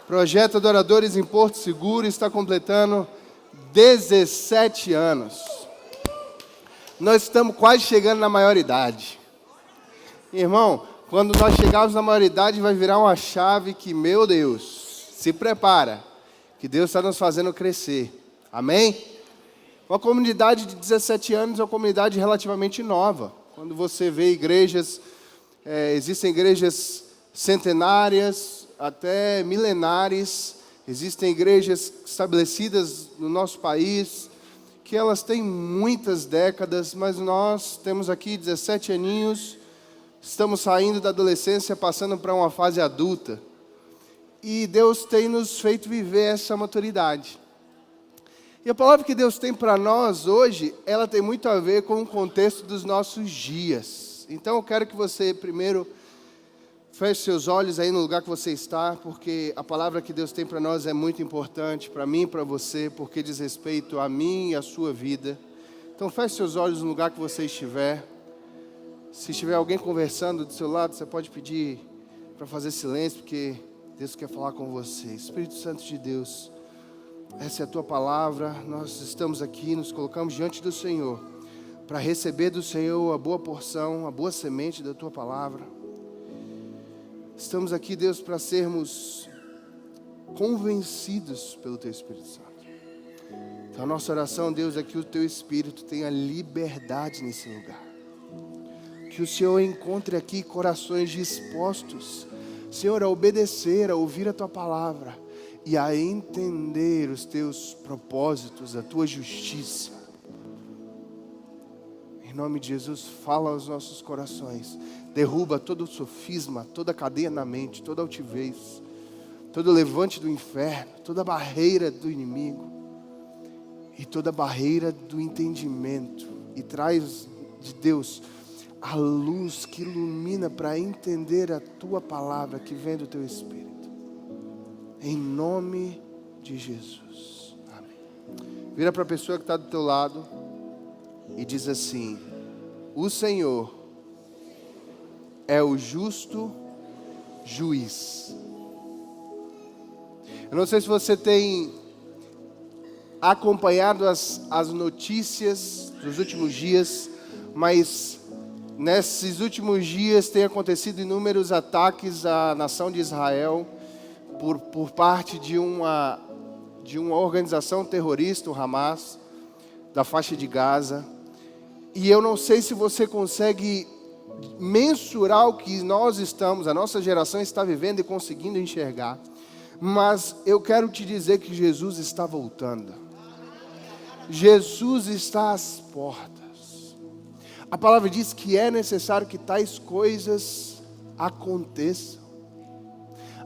Projeto Adoradores em Porto Seguro está completando 17 anos. Nós estamos quase chegando na maioridade. Irmão, quando nós chegarmos na maioridade, vai virar uma chave que, meu Deus, se prepara, que Deus está nos fazendo crescer. Amém? Uma comunidade de 17 anos é uma comunidade relativamente nova. Quando você vê igrejas, existem igrejas centenárias, até milenares, existem igrejas estabelecidas no nosso país, que elas têm muitas décadas, mas nós temos aqui 17 aninhos, estamos saindo da adolescência, passando para uma fase adulta, e Deus tem nos feito viver essa maturidade. E a palavra que Deus tem para nós hoje, ela tem muito a ver com o contexto dos nossos dias. Então eu quero que você primeiro feche seus olhos aí no lugar que você está, porque a palavra que Deus tem para nós é muito importante, para mim e para você, porque diz respeito a mim e a sua vida. Então feche seus olhos no lugar que você estiver. Se estiver alguém conversando do seu lado, você pode pedir para fazer silêncio, porque Deus quer falar com você. Espírito Santo de Deus, essa é a tua palavra, nós estamos aqui, nos colocamos diante do Senhor, para receber do Senhor a boa porção, a boa semente da tua palavra. Estamos aqui, Deus, para sermos convencidos pelo teu Espírito Santo. Então a nossa oração, Deus, é que o teu Espírito tenha liberdade nesse lugar. Que o Senhor encontre aqui corações dispostos, Senhor, a obedecer, a ouvir a tua palavra e a entender os teus propósitos, a tua justiça. Em nome de Jesus, fala aos nossos corações. Derruba todo sofisma, toda cadeia na mente, toda altivez, todo levante do inferno, toda barreira do inimigo e toda barreira do entendimento. E traz de Deus a luz que ilumina para entender a tua palavra que vem do teu Espírito. Em nome de Jesus. Amém. Vira para a pessoa que está do teu lado e diz assim: o Senhor é o justo juiz. Eu não sei se você tem acompanhado as notícias dos últimos dias, mas nesses últimos dias tem acontecido inúmeros ataques à nação de Israel por parte de uma organização terrorista, o Hamas, da faixa de Gaza. E eu não sei se você consegue mensurar o que nós estamos, a nossa geração está vivendo e conseguindo enxergar. Mas eu quero te dizer que Jesus está voltando. Jesus está às portas. A palavra diz que é necessário que tais coisas aconteçam.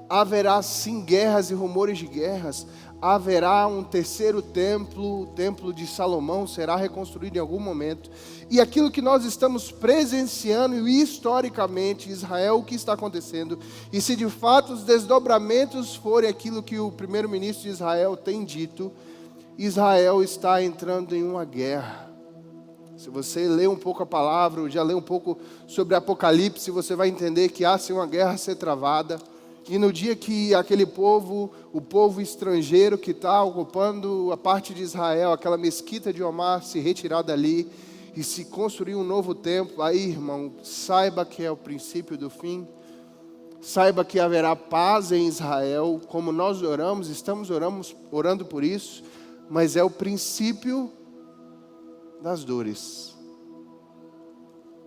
Haverá sim guerras e rumores de guerras. Haverá um terceiro templo, o templo de Salomão será reconstruído em algum momento. E aquilo que nós estamos presenciando historicamente, Israel, o que está acontecendo, e se de fato os desdobramentos forem aquilo que o primeiro-ministro de Israel tem dito, Israel está entrando em uma guerra. Se você ler um pouco a palavra, ou já ler um pouco sobre Apocalipse, você vai entender que há sim uma guerra a ser travada. E no dia que aquele povo, o povo estrangeiro que está ocupando a parte de Israel, aquela mesquita de Omar, se retirar dali e se construir um novo templo, aí, irmão, saiba que é o princípio do fim. Saiba que haverá paz em Israel, como nós oramos, estamos orando por isso, mas é o princípio das dores.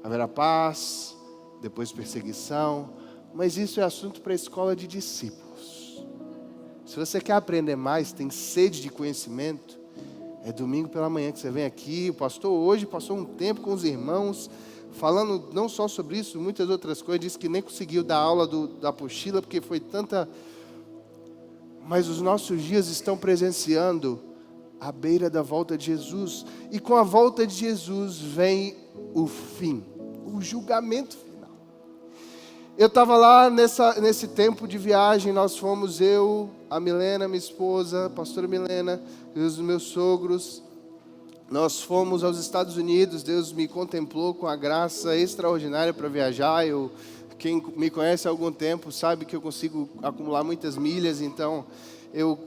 Haverá paz, depois perseguição, mas isso é assunto para a escola de discípulos. Se você quer aprender mais, tem sede de conhecimento, é domingo pela manhã que você vem aqui. O pastor hoje passou um tempo com os irmãos, falando não só sobre isso, muitas outras coisas. Disse que nem conseguiu dar aula da apostila, porque foi tanta... Mas os nossos dias estão presenciando à beira da volta de Jesus. E com a volta de Jesus vem o fim, o julgamento final. Eu estava lá nesse tempo de viagem, nós fomos, eu, a Milena, minha esposa, a pastora Milena, e os meus sogros. Nós fomos aos Estados Unidos, Deus me contemplou com a graça extraordinária para viajar. Eu quem me conhece há algum tempo sabe que eu consigo acumular muitas milhas, então eu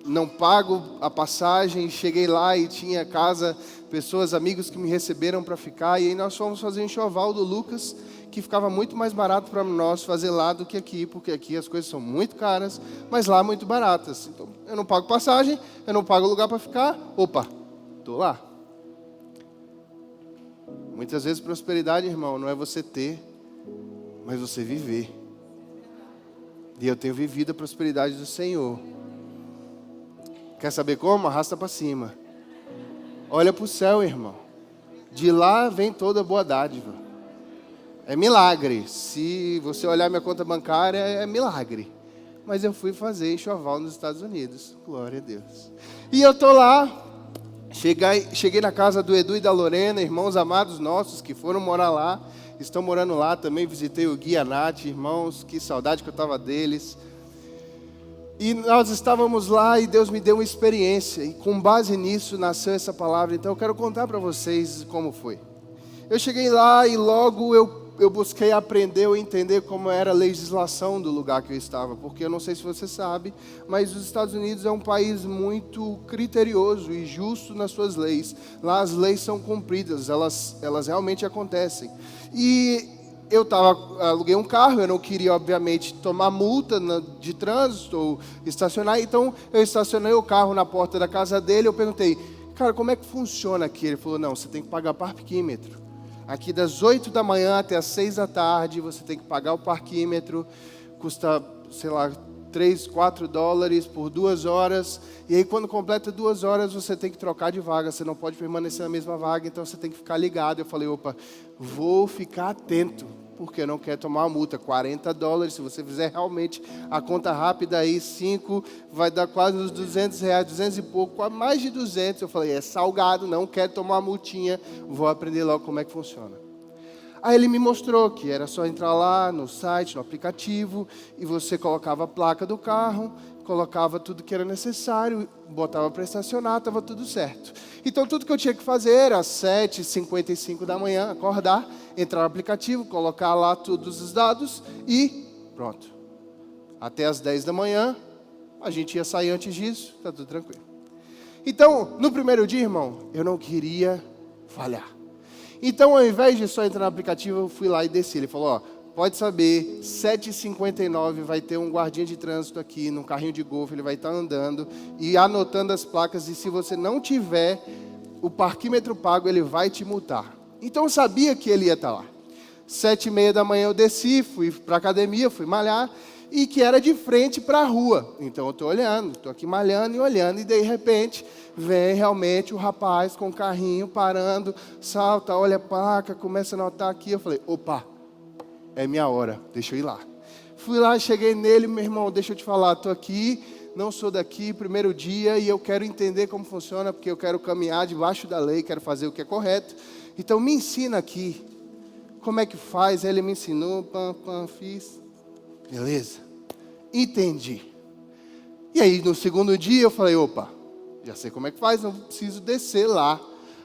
não pago a passagem. Cheguei lá e tinha casa, pessoas, amigos que me receberam para ficar, e aí nós fomos fazer um enxoval do Lucas, que ficava muito mais barato para nós fazer lá do que aqui, porque aqui as coisas são muito caras, mas lá muito baratas. Então, eu não pago passagem, eu não pago lugar para ficar, opa, estou lá. Muitas vezes prosperidade, irmão, não é você ter, mas você viver. E eu tenho vivido a prosperidade do Senhor. Quer saber como? Arrasta para cima. Olha para o céu, irmão. De lá vem toda boa dádiva. É milagre. Se você olhar minha conta bancária, é milagre. Mas eu fui fazer enxoval nos Estados Unidos. Glória a Deus. E eu estou lá. Cheguei na casa do Edu e da Lorena, irmãos amados nossos que foram morar lá. Estão morando lá também. Visitei o Gui e a Nath, irmãos. Que saudade que eu estava deles. E nós estávamos lá e Deus me deu uma experiência. E com base nisso nasceu essa palavra. Então eu quero contar para vocês como foi. Eu cheguei lá e logo eu busquei aprender ou entender como era a legislação do lugar que eu estava. Porque eu não sei se você sabe, mas os Estados Unidos é um país muito criterioso e justo nas suas leis. Lá as leis são cumpridas, elas realmente acontecem. E eu aluguei um carro, eu não queria, obviamente, tomar multa de trânsito ou estacionar. Então, eu estacionei o carro na porta da casa dele. Eu perguntei, cara, como é que funciona aqui? Ele falou, não, você tem que pagar parquímetro. Aqui das 8 da manhã até as 6 da tarde, você tem que pagar o parquímetro. Custa, sei lá, 3, 4 dólares por 2 horas. E aí, quando completa 2 horas, você tem que trocar de vaga. Você não pode permanecer na mesma vaga, então você tem que ficar ligado. Eu falei, opa, vou ficar atento, porque eu não quero tomar uma multa. 40 dólares, se você fizer realmente a conta rápida aí, 5, vai dar quase uns 200 reais, 200 e pouco, mais de 200. Eu falei, é salgado, não quero tomar uma multinha, vou aprender logo como é que funciona. Aí ele me mostrou que era só entrar lá no site, no aplicativo, e você colocava a placa do carro, colocava tudo que era necessário, botava para estacionar, estava tudo certo. Então tudo que eu tinha que fazer era às 7h55 da manhã, acordar, entrar no aplicativo, colocar lá todos os dados e pronto. Até às 10 da manhã, a gente ia sair antes disso, está tudo tranquilo. Então, no primeiro dia, irmão, eu não queria falhar. Então, ao invés de só entrar no aplicativo, eu fui lá e desci. Ele falou, ó, pode saber, 7h59 vai ter um guardinha de trânsito aqui, num carrinho de golfe, ele vai estar andando e anotando as placas, e se você não tiver o parquímetro pago, ele vai te multar. Então, eu sabia que ele ia estar lá. 7h30 da manhã eu desci, fui para a academia, fui malhar, e que era de frente para a rua. Então, eu estou olhando, estou aqui malhando e olhando, e de repente vem realmente o rapaz com o carrinho parando, salta, olha a placa, começa a anotar aqui. Eu falei, opa, é minha hora, deixa eu ir lá. Fui lá, cheguei nele, meu irmão, deixa eu te falar, estou aqui, não sou daqui, primeiro dia, e eu quero entender como funciona, porque eu quero caminhar debaixo da lei, quero fazer o que é correto. Então, me ensina aqui, como é que faz? Ele me ensinou, fiz. Beleza, entendi. E aí, no segundo dia, eu falei, opa, já sei como é que faz, não preciso descer lá.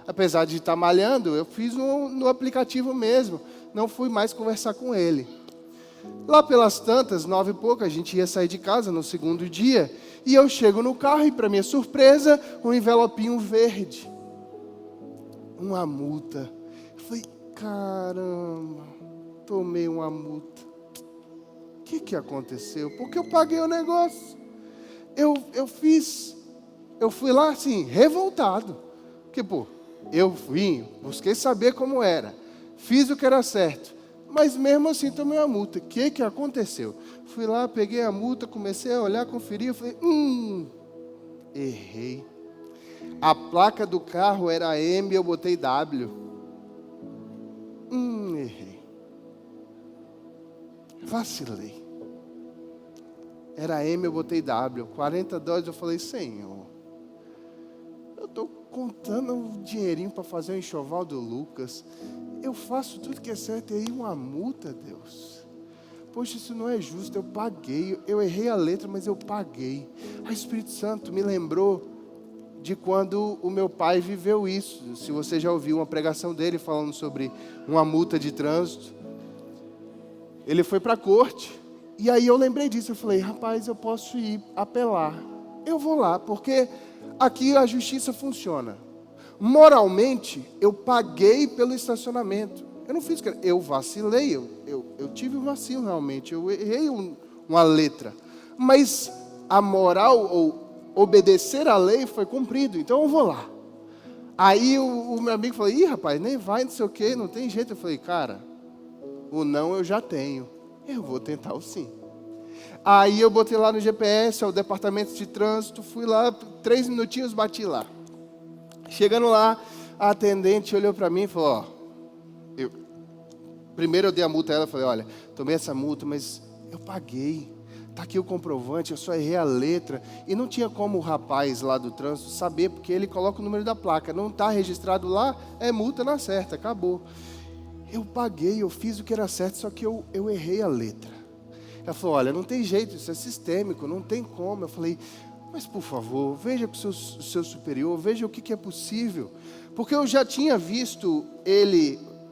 Apesar de estar malhando, eu fiz no aplicativo mesmo. Não fui mais conversar com ele. Lá pelas tantas, 9 e pouco, a gente ia sair de casa no segundo dia. E eu chego no carro e, para minha surpresa, um envelopinho verde. Uma multa. Eu falei, caramba, tomei uma multa. O que aconteceu? Porque eu paguei o negócio. Eu fui lá assim, revoltado. Porque, pô, eu vim, busquei saber como era. Fiz o que era certo. Mas mesmo assim tomei uma multa. O que aconteceu? Fui lá, peguei a multa, comecei a olhar, conferir. Eu falei, errei. A placa do carro era M, eu botei W. Errei. Vacilei. Era M, eu botei W. 40 dólares, eu falei, Senhor, eu estou contando um dinheirinho para fazer o enxoval do Lucas. Eu faço tudo que é certo e aí uma multa, Deus. Poxa, isso não é justo, eu paguei. Eu errei a letra, mas eu paguei. O Espírito Santo me lembrou de quando o meu pai viveu isso. Se você já ouviu uma pregação dele falando sobre uma multa de trânsito. Ele foi para a corte. E aí eu lembrei disso. Eu falei, rapaz, eu posso ir apelar. Eu vou lá, porque aqui a justiça funciona. Moralmente, eu paguei pelo estacionamento. Eu não fiz, eu vacilei, eu tive um vacilo realmente. Eu errei uma letra. Mas a moral, ou obedecer à lei, foi cumprido. Então eu vou lá. Aí o meu amigo falou, ih, rapaz, nem vai, não sei o quê, não tem jeito. Eu falei, cara, o não eu já tenho. Eu vou tentar o sim. Aí eu botei lá no GPS, ao departamento de trânsito, fui lá, 3 minutinhos, bati lá. Chegando lá, a atendente olhou para mim e falou, primeiro eu dei a multa a ela, falei, olha, tomei essa multa, mas eu paguei. Está aqui o comprovante, eu só errei a letra. E não tinha como o rapaz lá do trânsito saber, porque ele coloca o número da placa. Não está registrado lá, é multa na certa, acabou. Eu paguei, eu fiz o que era certo, só que eu errei a letra. Ela falou, olha, não tem jeito, isso é sistêmico, não tem como. Eu falei, mas por favor, veja com o seu superior, veja o que é possível. Porque eu já tinha visto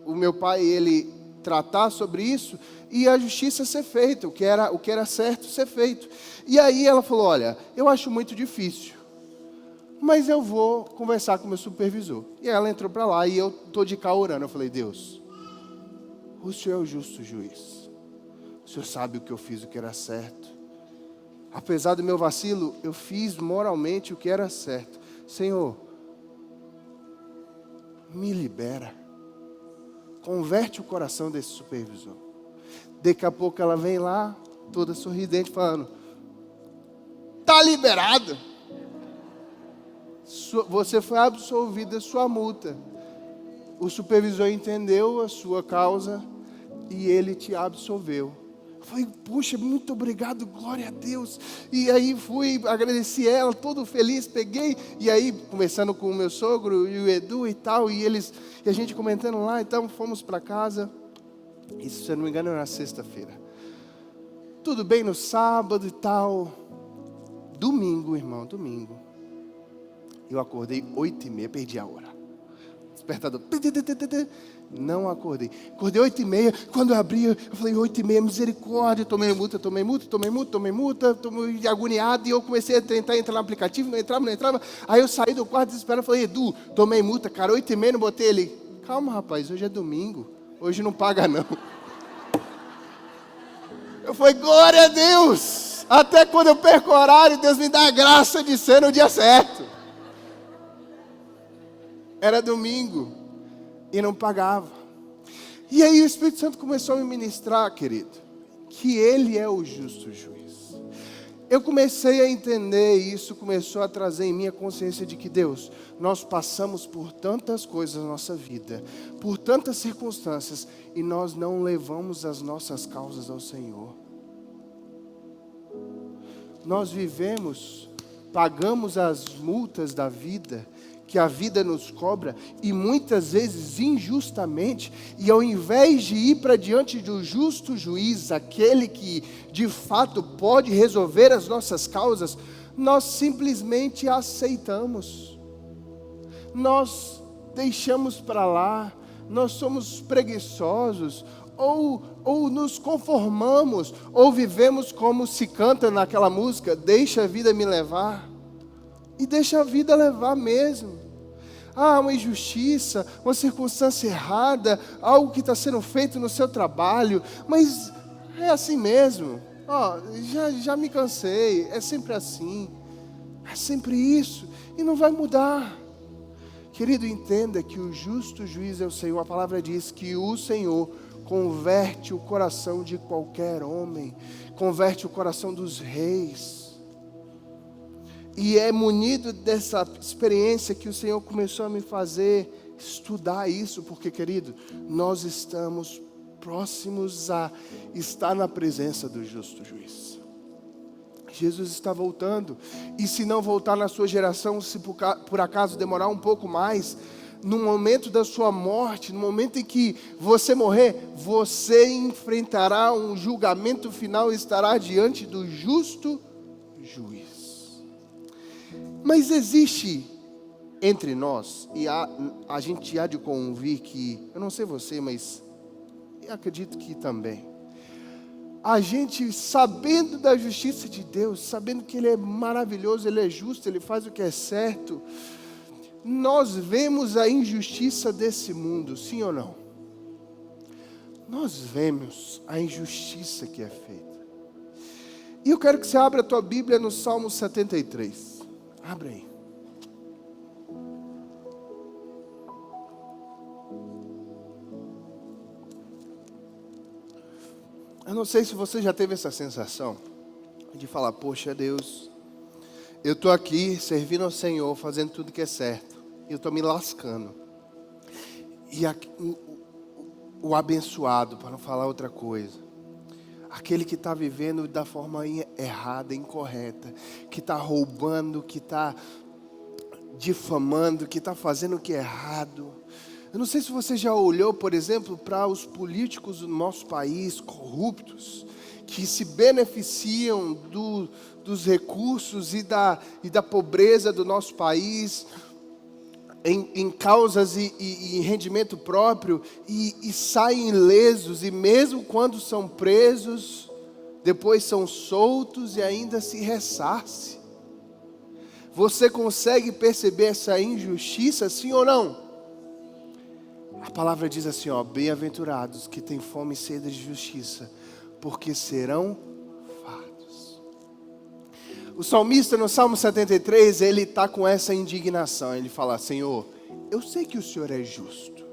o meu pai, ele tratar sobre isso e a justiça ser feita, o que era certo ser feito. E aí ela falou, olha, eu acho muito difícil, mas eu vou conversar com o meu supervisor. E ela entrou para lá e eu estou de cá orando. Eu falei, Deus, o Senhor é o justo juiz. O Senhor sabe o que eu fiz, o que era certo. Apesar do meu vacilo, eu fiz moralmente o que era certo. Senhor, me libera. Converte o coração desse supervisor. Daqui a pouco ela vem lá, toda sorridente, falando, está liberado. Você foi absolvido da sua multa. O supervisor entendeu a sua causa e ele te absolveu. Eu falei, puxa, muito obrigado, glória a Deus. E aí fui, agradeci ela, todo feliz, peguei. E aí, conversando com o meu sogro e o Edu e tal, e a gente comentando lá, então fomos para casa. Isso, se eu não me engano, era na sexta-feira. Tudo bem no sábado e tal. Domingo, irmão, domingo. Eu acordei 8h30, perdi a hora. Despertador. Não acordei. Acordei 8h30. Quando eu abri, eu falei, 8h30, misericórdia. Tomei multa. Tomei agoniado. E eu comecei a tentar entrar no aplicativo. Não entrava. Aí eu saí do quarto desesperado. Falei, Edu, tomei multa, cara. 8h30, não botei ele. Calma, rapaz, hoje é domingo. Hoje não paga, não. Eu falei, glória a Deus. Até quando eu perco o horário, Deus me dá a graça de ser no dia certo. Era domingo e não pagava. E aí o Espírito Santo começou a me ministrar, querido, que Ele é o justo juiz. Eu comecei a entender isso, começou a trazer em mim a consciência de que, Deus, nós passamos por tantas coisas na nossa vida, por tantas circunstâncias, e nós não levamos as nossas causas ao Senhor. Nós vivemos, pagamos as multas da vida, que a vida nos cobra, e muitas vezes injustamente, e ao invés de ir para diante do justo juiz, aquele que de fato pode resolver as nossas causas, nós simplesmente aceitamos, nós deixamos para lá, nós somos preguiçosos, ou nos conformamos, ou vivemos como se canta naquela música, deixa a vida me levar, e deixa a vida levar mesmo. Uma injustiça, uma circunstância errada, algo que está sendo feito no seu trabalho, mas é assim mesmo. Já me cansei, é sempre assim, é sempre isso, e não vai mudar. Querido, entenda que o justo juiz é o Senhor. A palavra diz que o Senhor converte o coração de qualquer homem, converte o coração dos reis. E é munido dessa experiência que o Senhor começou a me fazer estudar isso, porque, querido, nós estamos próximos a estar na presença do justo juiz. Jesus está voltando, e se não voltar na sua geração, se por acaso demorar um pouco mais, no momento da sua morte, no momento em que você morrer, você enfrentará um julgamento final e estará diante do justo juiz. Mas existe entre nós, e a gente há de convir que, eu não sei você, mas eu acredito que também, a gente sabendo da justiça de Deus, sabendo que Ele é maravilhoso, Ele é justo, Ele faz o que é certo, nós vemos a injustiça desse mundo, sim ou não? Nós vemos a injustiça que é feita. E eu quero que você abra a tua Bíblia no Salmo 73. Abre aí. Eu não sei se você já teve essa sensação de falar, poxa Deus, eu estou aqui servindo ao Senhor, fazendo tudo que é certo, e eu estou me lascando. E o abençoado, para não falar outra coisa, aquele que está vivendo da forma errada, incorreta, que está roubando, que está difamando, que está fazendo o que é errado. Eu não sei se você já olhou, por exemplo, para os políticos do nosso país, corruptos, que se beneficiam dos recursos e da pobreza do nosso país, em causas e em rendimento próprio, e saem ilesos, e mesmo quando são presos, depois são soltos e ainda se ressarcem. Você consegue perceber essa injustiça, sim ou não? A palavra diz assim, bem-aventurados que têm fome e sede de justiça, porque serão fartos. O salmista no Salmo 73, ele está com essa indignação, ele fala, Senhor, eu sei que o Senhor é justo,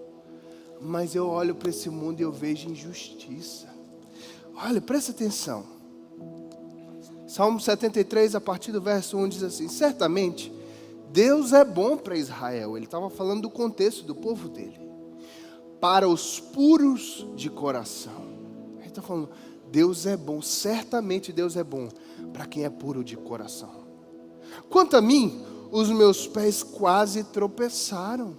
mas eu olho para esse mundo e eu vejo injustiça. Olha, presta atenção. Salmo 73, a partir do verso 1, diz assim, certamente, Deus é bom para Israel. Ele estava falando do contexto do povo dele. Para os puros de coração. Ele está falando, Deus é bom, certamente Deus é bom para quem é puro de coração. Quanto a mim, os meus pés quase tropeçaram.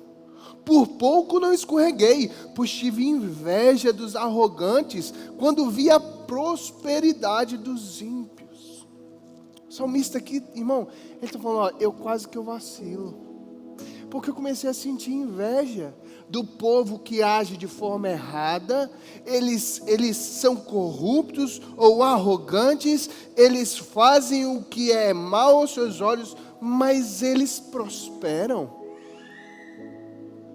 Por pouco não escorreguei, pois tive inveja dos arrogantes quando vi a prosperidade dos ímpios. O salmista aqui, irmão, ele está falando, eu quase que eu vacilo. Porque eu comecei a sentir inveja do povo que age de forma errada, eles são corruptos ou arrogantes, eles fazem o que é mal aos seus olhos, mas eles prosperam.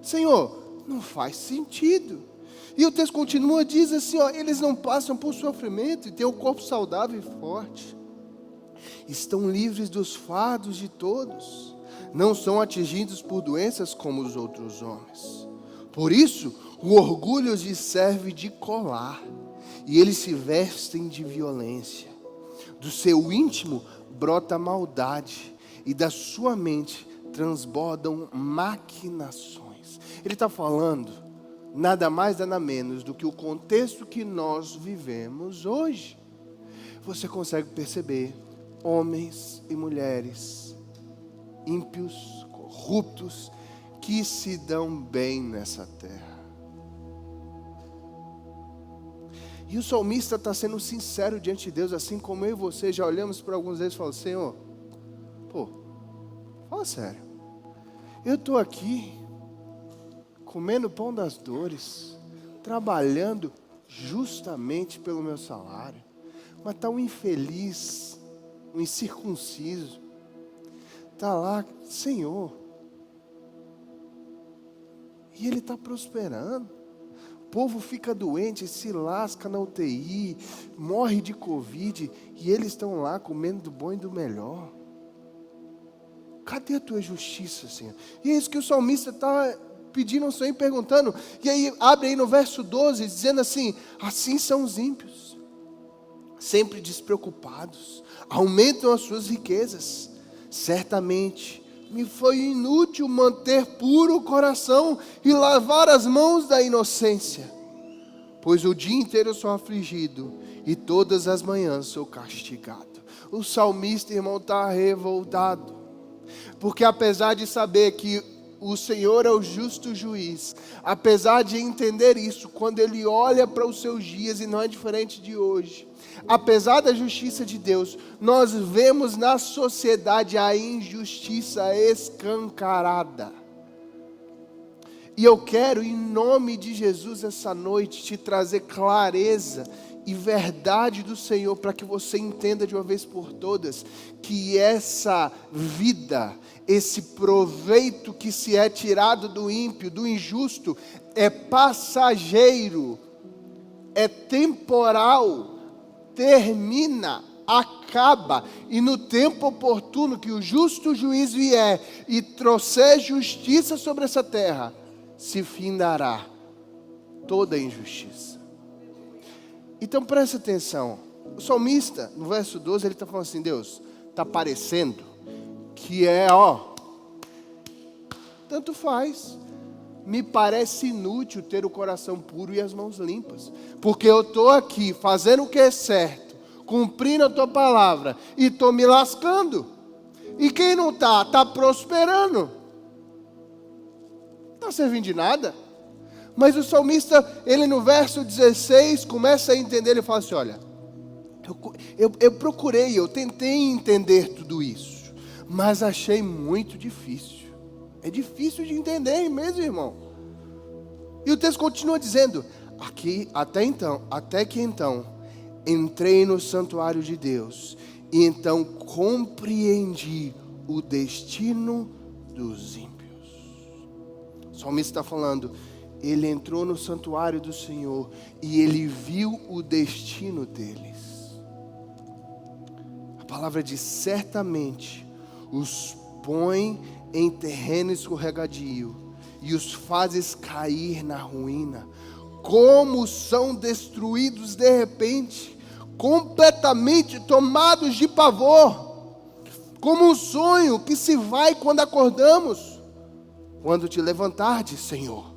Senhor, não faz sentido. E o texto continua, diz assim, eles não passam por sofrimento e têm um corpo saudável e forte. Estão livres dos fardos de todos. Não são atingidos por doenças como os outros homens. Por isso, o orgulho lhes serve de colar, e eles se vestem de violência. Do seu íntimo brota maldade, e da sua mente transbordam maquinações. Ele está falando nada mais, nada menos do que o contexto que nós vivemos hoje. Você consegue perceber homens e mulheres ímpios, corruptos, que se dão bem nessa terra. E o salmista está sendo sincero diante de Deus, assim como eu e você já olhamos para alguns deles e falamos, Senhor, fala sério, eu estou aqui, comendo pão das dores, trabalhando justamente pelo meu salário, mas está um infeliz, um incircunciso, está lá, Senhor, e ele está prosperando. O povo fica doente, se lasca na UTI, morre de Covid, e eles estão lá comendo do bom e do melhor. Cadê a tua justiça, Senhor? E é isso que o salmista está pedindo ao Senhor e perguntando. E aí, abre aí no verso 12, dizendo assim, assim são os ímpios, sempre despreocupados, aumentam as suas riquezas. Certamente me foi inútil manter puro o coração e lavar as mãos da inocência, pois o dia inteiro eu sou afligido e todas as manhãs sou castigado. O salmista, irmão, está revoltado, porque apesar de saber que o Senhor é o justo juiz, apesar de entender isso, quando ele olha para os seus dias, e não é diferente de hoje, apesar da justiça de Deus, nós vemos na sociedade a injustiça escancarada. E eu quero, em nome de Jesus, essa noite, te trazer clareza e verdade do Senhor, para que você entenda de uma vez por todas, que essa vida, esse proveito que se é tirado do ímpio, do injusto, é passageiro, é temporal, termina, acaba, e no tempo oportuno que o justo juiz vier e trouxer justiça sobre essa terra, se findará toda a injustiça. Então presta atenção, o salmista, no verso 12, ele está falando assim: Deus, está parecendo que tanto faz, me parece inútil ter o coração puro e as mãos limpas, porque eu estou aqui fazendo o que é certo, cumprindo a tua palavra, e estou me lascando, e quem não está prosperando, não está servindo de nada. Mas o salmista, ele no verso 16, começa a entender, ele fala assim: olha, eu procurei, eu tentei entender tudo isso, mas achei muito difícil. É difícil de entender mesmo, irmão. E o texto continua dizendo, até que então, entrei no santuário de Deus, e então compreendi o destino dos ímpios. O salmista está falando, ele entrou no santuário do Senhor e ele viu o destino deles. A palavra diz: certamente os põe em terreno escorregadio e os fazes cair na ruína. Como são destruídos de repente, completamente tomados de pavor, como um sonho que se vai quando acordamos. Quando te levantardes, Senhor,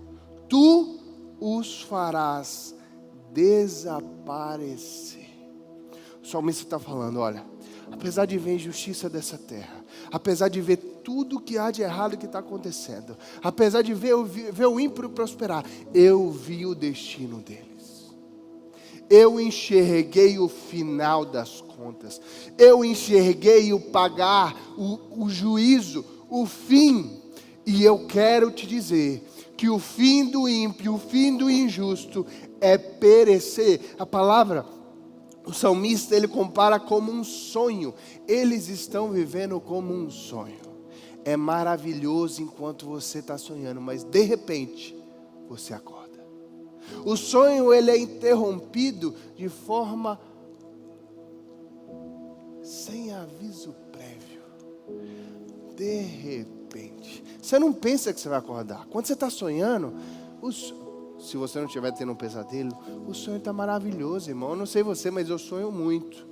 tu os farás desaparecer. O salmista está falando, olha, apesar de ver a injustiça dessa terra, apesar de ver tudo que há de errado que está acontecendo, apesar de ver o ímpio prosperar, eu vi o destino deles. Eu enxerguei o final das contas. Eu enxerguei o pagar, o juízo, o fim. E eu quero te dizer que o fim do ímpio, o fim do injusto é perecer. A palavra, o salmista, ele compara como um sonho. Eles estão vivendo como um sonho. É maravilhoso enquanto você está sonhando, mas de repente você acorda. O sonho, ele é interrompido de forma sem aviso prévio. De repente. Você não pensa que você vai acordar. Quando você está sonhando, se você não estiver tendo um pesadelo, o sonho está maravilhoso, irmão. Eu não sei você, mas eu sonho muito.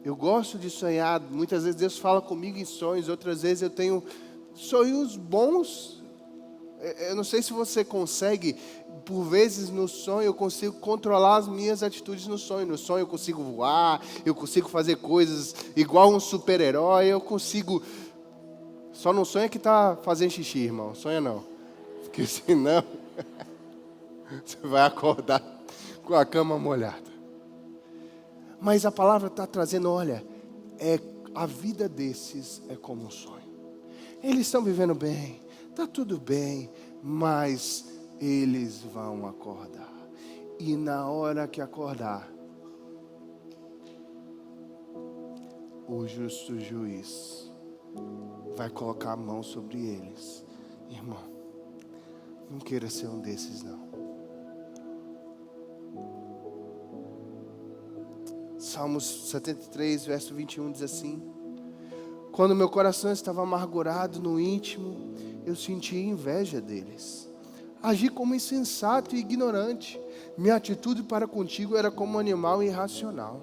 Eu gosto de sonhar. Muitas vezes Deus fala comigo em sonhos, outras vezes eu tenho sonhos bons. Eu não sei se você consegue, por vezes no sonho eu consigo controlar as minhas atitudes no sonho. No sonho eu consigo voar, eu consigo fazer coisas igual um super-herói, eu consigo... Só não sonha que está fazendo xixi, irmão. Sonha não. Porque senão você vai acordar com a cama molhada. Mas a palavra está trazendo, olha, a vida desses é como um sonho. Eles estão vivendo bem, está tudo bem, mas eles vão acordar. E na hora que acordar, o justo juiz vai colocar a mão sobre eles. Irmão, não queira ser um desses não. Salmos 73, verso 21 diz assim: quando meu coração estava amargurado no íntimo, eu sentia inveja deles. Agi como insensato e ignorante. Minha atitude para contigo era como um animal irracional.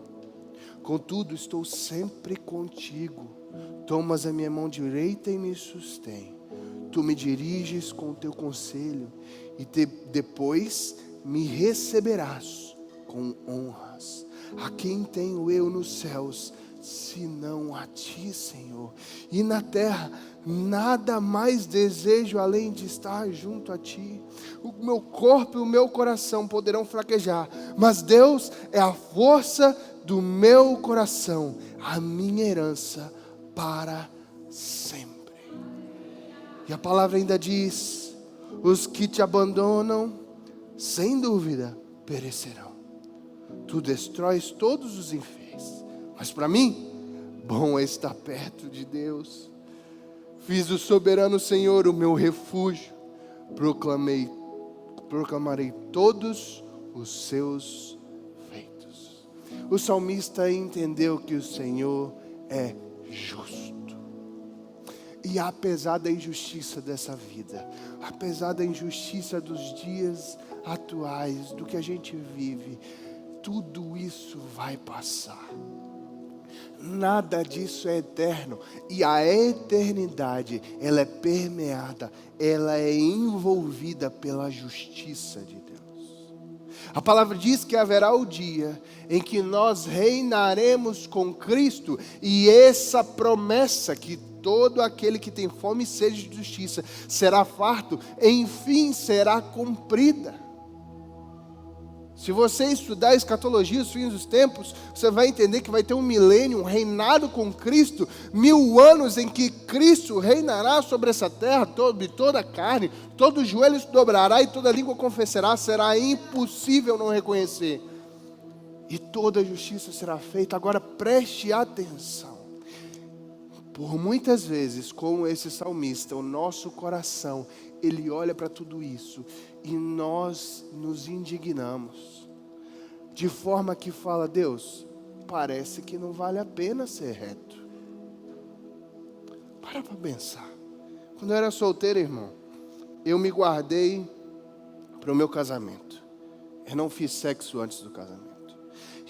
Contudo, estou sempre contigo. Tomas a minha mão direita e me sustém. Tu me diriges com o teu conselho e depois me receberás com honras. A quem tenho eu nos céus, senão a ti, Senhor? E na terra, nada mais desejo além de estar junto a ti. O meu corpo e o meu coração poderão fraquejar, mas Deus é a força do meu coração, a minha herança para sempre. E a palavra ainda diz: os que te abandonam, sem dúvida, perecerão. Tu destróis todos os infiéis. Mas para mim, bom é estar perto de Deus. Fiz o soberano Senhor o meu refúgio. Proclamarei todos os seus feitos. O salmista entendeu que o Senhor é justo. E apesar da injustiça dessa vida, apesar da injustiça dos dias atuais, do que a gente vive, tudo isso vai passar. Nada disso é eterno. E a eternidade, ela é permeada, ela é envolvida pela justiça de Deus. A palavra diz que haverá o dia em que nós reinaremos com Cristo. E essa promessa que todo aquele que tem fome e sede de justiça será farto, enfim será cumprida. Se você estudar a escatologia, os fins dos tempos, você vai entender que vai ter um milênio, um reinado com Cristo, 1000 anos em que Cristo reinará sobre essa terra, toda a carne, todo joelho se dobrará e toda língua confessará, será impossível não reconhecer. E toda justiça será feita. Agora preste atenção. Por muitas vezes, como esse salmista, o nosso coração, ele olha para tudo isso e nós nos indignamos. De forma que fala, Deus, parece que não vale a pena ser reto. Para pensar. Quando eu era solteiro, irmão, eu me guardei para o meu casamento. Eu não fiz sexo antes do casamento.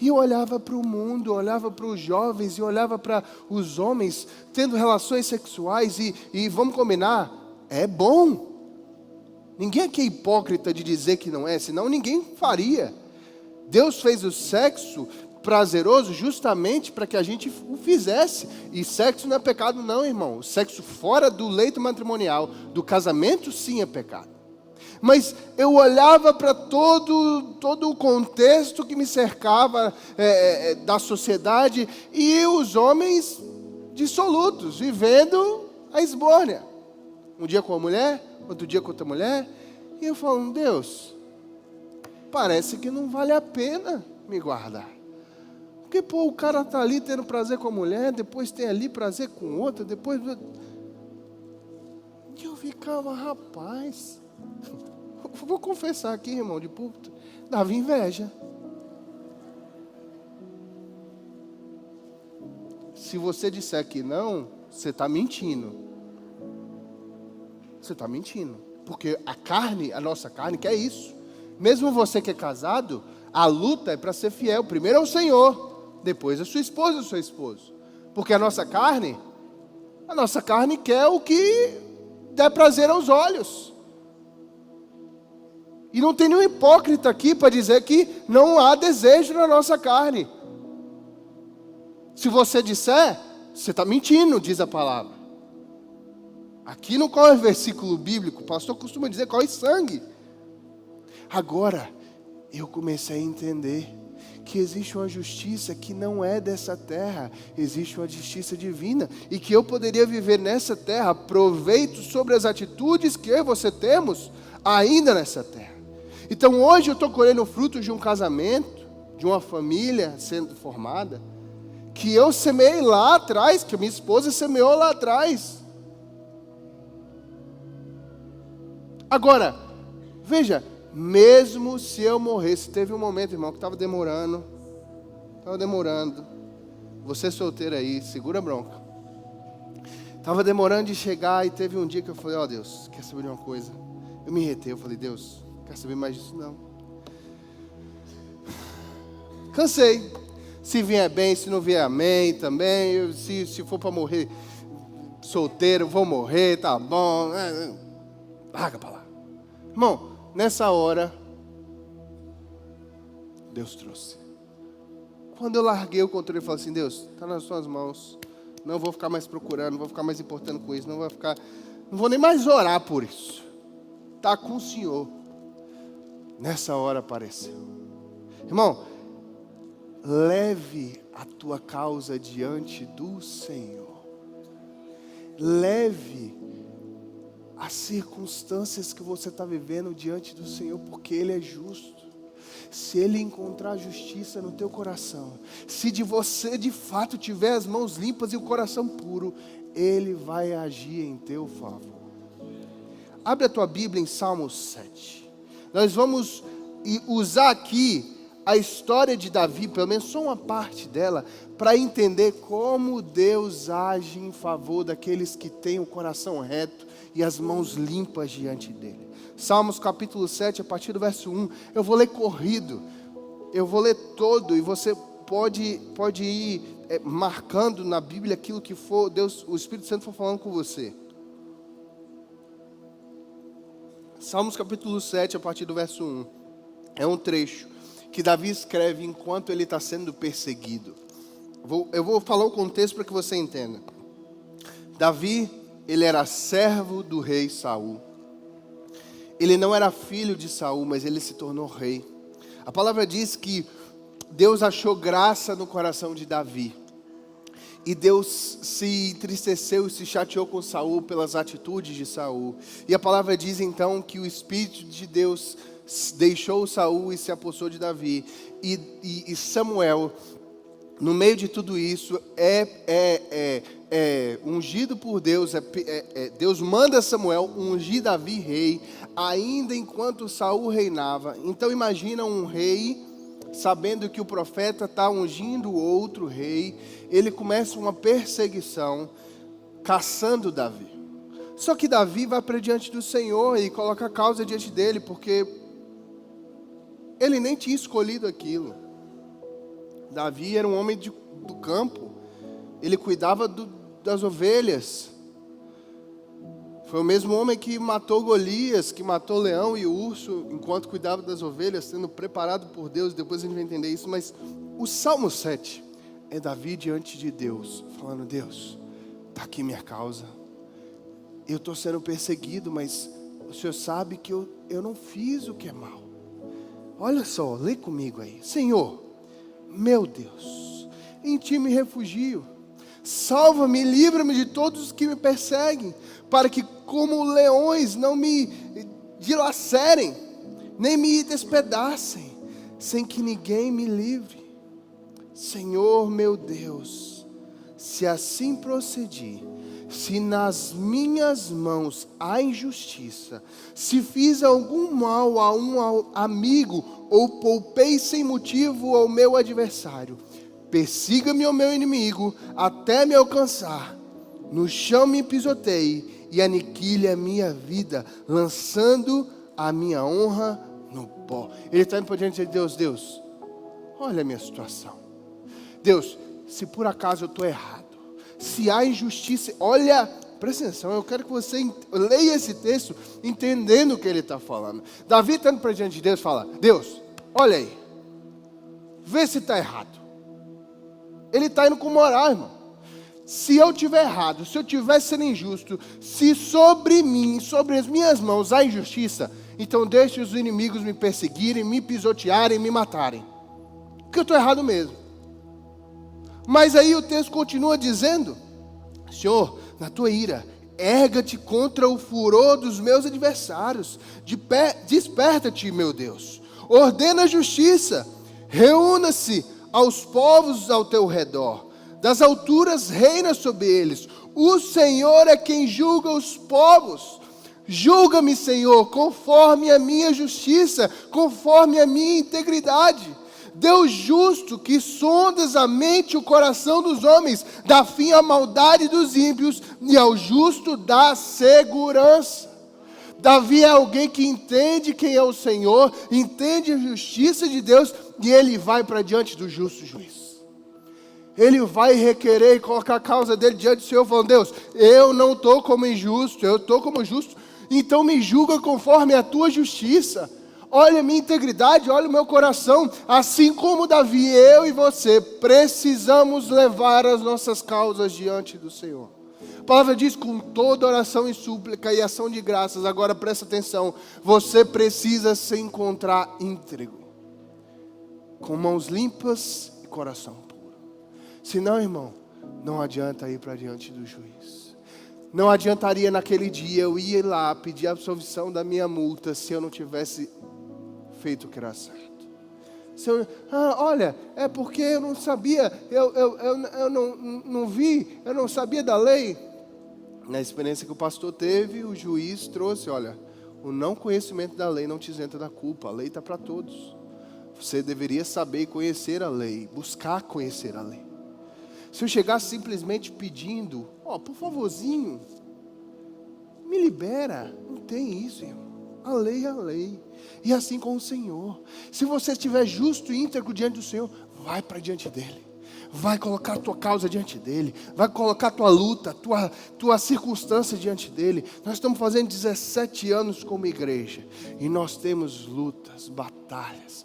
E eu olhava para o mundo, olhava para os jovens e olhava para os homens tendo relações sexuais e vamos combinar, é bom. Ninguém aqui é hipócrita de dizer que não é, senão ninguém faria. Deus fez o sexo prazeroso justamente para que a gente o fizesse. E sexo não é pecado não, irmão. O sexo fora do leito matrimonial, do casamento, sim é pecado. Mas eu olhava para todo o contexto que me cercava da sociedade e os homens dissolutos, vivendo a esbórnia. Um dia com uma mulher, outro dia com outra mulher. E eu falo, Deus, parece que não vale a pena me guardar. Porque, o cara está ali tendo prazer com a mulher, depois tem ali prazer com outra, depois... E eu ficava, rapaz... Vou confessar aqui, irmão, de púlpito, dava inveja. Se você disser que não, você está mentindo. Você está mentindo. Porque a nossa carne quer isso. Mesmo você que é casado, a luta é para ser fiel. Primeiro ao Senhor, depois a sua esposa e o seu esposo. Porque a nossa carne quer o que der prazer aos olhos. E não tem nenhum hipócrita aqui para dizer que não há desejo na nossa carne. Se você disser, você está mentindo, diz a palavra. Aqui não corre versículo bíblico, o pastor costuma dizer, corre sangue. Agora, eu comecei a entender que existe uma justiça que não é dessa terra, existe uma justiça divina, e que eu poderia viver nessa terra, proveito sobre as atitudes que eu e você temos, ainda nessa terra. Então hoje eu estou colhendo frutos de um casamento, de uma família sendo formada, que eu semeei lá atrás, que minha esposa semeou lá atrás. Agora, veja, mesmo se eu morresse, teve um momento, irmão, que estava demorando, você solteiro aí, segura a bronca, estava demorando de chegar, e teve um dia que eu falei, ó Deus, quer saber de uma coisa? Eu me retei, eu falei, Deus, quer saber mais disso? Não. Cansei. Se vier bem, se não vier, amém também. Se for para morrer solteiro, vou morrer, tá bom. Larga para lá. Irmão, nessa hora, Deus trouxe. Quando eu larguei o controle, eu falei assim, Deus, está nas suas mãos. Não vou ficar mais procurando, não vou ficar mais importando com isso, não vou nem mais orar por isso. Está com o Senhor. Nessa hora apareceu. Irmão, leve a tua causa diante do Senhor. Leve as circunstâncias que você está vivendo diante do Senhor, porque Ele é justo. Se Ele encontrar justiça no teu coração, se de você de fato tiver as mãos limpas e o coração puro, Ele vai agir em teu favor. Abre a tua Bíblia em Salmos 7. Nós vamos usar aqui a história de Davi, pelo menos só uma parte dela, para entender como Deus age em favor daqueles que têm o coração reto e as mãos limpas diante dele. Salmos capítulo 7, a partir do verso 1. Eu vou ler corrido, eu vou ler todo, e você pode ir marcando na Bíblia aquilo que for Deus, o Espírito Santo for falando com você. Salmos capítulo 7, a partir do verso 1. É um trecho que Davi escreve enquanto ele está sendo perseguido. Eu vou falar o contexto para que você entenda. Davi, ele era servo do rei Saul. Ele não era filho de Saul, mas ele se tornou rei. A palavra diz que Deus achou graça no coração de Davi. E Deus se entristeceu e se chateou com Saul pelas atitudes de Saul. E a palavra diz então que o Espírito de Deus deixou Saul e se apossou de Davi. E Samuel, no meio de tudo isso, ungido por Deus. Deus manda Samuel ungir Davi rei, ainda enquanto Saul reinava. Então imagina um rei, sabendo que o profeta está ungindo outro rei, ele começa uma perseguição, caçando Davi. Só que Davi vai para diante do Senhor e coloca a causa diante dele, porque ele nem tinha escolhido aquilo. Davi era um homem do campo, ele cuidava das ovelhas. Foi o mesmo homem que matou Golias, que matou o leão e o urso, enquanto cuidava das ovelhas, sendo preparado por Deus. Depois a gente vai entender isso, mas o Salmo 7 é Davi diante de Deus, falando: Deus, está aqui minha causa. Eu estou sendo perseguido, mas o Senhor sabe que eu não fiz o que é mal. Olha só, lê comigo aí. Senhor, meu Deus, em Ti me refugio. Salva-me, livra-me de todos os que me perseguem, para que como leões não me dilacerem, nem me despedacem, sem que ninguém me livre. Senhor meu Deus, se assim procedi, se nas minhas mãos há injustiça, se fiz algum mal a um amigo, ou poupei sem motivo ao meu adversário, persiga-me o meu inimigo até me alcançar. No chão me pisoteie e aniquile a minha vida, lançando a minha honra no pó. Ele está indo para diante de Deus. Deus, olha a minha situação. Deus, se por acaso eu estou errado, se há injustiça, olha, presta atenção, eu quero que você leia esse texto entendendo o que ele está falando. Davi está indo para diante de Deus e fala: Deus, olha aí, vê se está errado. Ele está indo com moral, irmão. Se eu estiver errado, se eu estiver sendo injusto, se sobre mim, sobre as minhas mãos há injustiça, então deixe os inimigos me perseguirem, me pisotearem, me matarem. Porque eu estou errado mesmo. Mas aí o texto continua dizendo: Senhor, na tua ira, erga-te contra o furor dos meus adversários. Desperta-te, meu Deus. Ordena a justiça. Reúna-se aos povos ao teu redor. Das alturas reina sobre eles. O Senhor é quem julga os povos. Julga-me, Senhor, conforme a minha justiça, conforme a minha integridade. Deus justo, que sondas a mente e o coração dos homens, dá fim à maldade dos ímpios e ao justo dá segurança. Davi é alguém que entende quem é o Senhor, entende a justiça de Deus, e ele vai para diante do justo juiz. Ele vai requerer e colocar a causa dele diante do Senhor, falando: Deus, eu não estou como injusto, eu estou como justo, então me julga conforme a tua justiça. Olha a minha integridade, olha o meu coração. Assim como Davi, eu e você precisamos levar as nossas causas diante do Senhor. A palavra diz: com toda oração e súplica e ação de graças. Agora presta atenção, você precisa se encontrar íntegro, com mãos limpas e coração puro. Senão, irmão, não adianta ir para diante do juiz. Não adiantaria naquele dia eu ir lá pedir a absolvição da minha multa se eu não tivesse feito o que era certo. Olha, é porque eu não sabia, eu não vi, eu não sabia da lei. Na experiência que o pastor teve, o juiz trouxe, olha, o não conhecimento da lei não te isenta da culpa, a lei está para todos. Você deveria saber conhecer a lei, buscar conhecer a lei. Se eu chegasse simplesmente pedindo, por favorzinho, me libera, não tem isso, irmão. A lei é a lei. E assim com o Senhor. Se você estiver justo e íntegro diante do Senhor, vai para diante dEle. Vai colocar a tua causa diante dEle. Vai colocar a tua luta, tua circunstância diante dEle. Nós estamos fazendo 17 anos como igreja. E nós temos lutas, batalhas.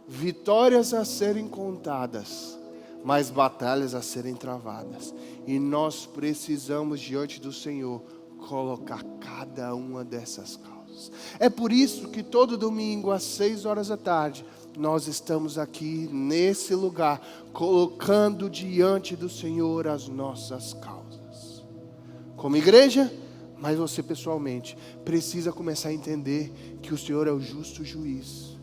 Vitórias a serem contadas, mas batalhas a serem travadas. E nós precisamos diante do Senhor colocar cada uma dessas causas. É por isso que todo domingo às 6 horas da tarde nós estamos aqui nesse lugar colocando diante do Senhor as nossas causas. Como igreja, mas você pessoalmente precisa começar a entender que o Senhor é o justo juiz.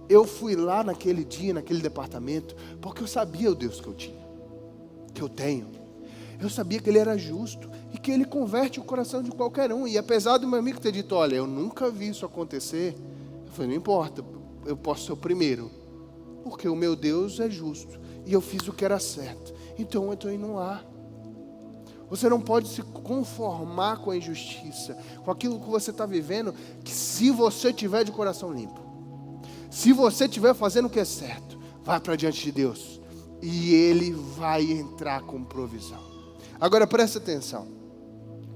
Eu fui lá naquele dia, naquele departamento, porque eu sabia o Deus que eu tinha, que eu tenho. Eu sabia que Ele era justo e que Ele converte o coração de qualquer um. E apesar do meu amigo ter dito, olha, eu nunca vi isso acontecer, eu falei, não importa, eu posso ser o primeiro, porque o meu Deus é justo e eu fiz o que era certo. Então eu estou indo lá. Você não pode se conformar com a injustiça, com aquilo que você está vivendo, que se você tiver de coração limpo, se você estiver fazendo o que é certo, vai para diante de Deus e Ele vai entrar com provisão. Agora presta atenção,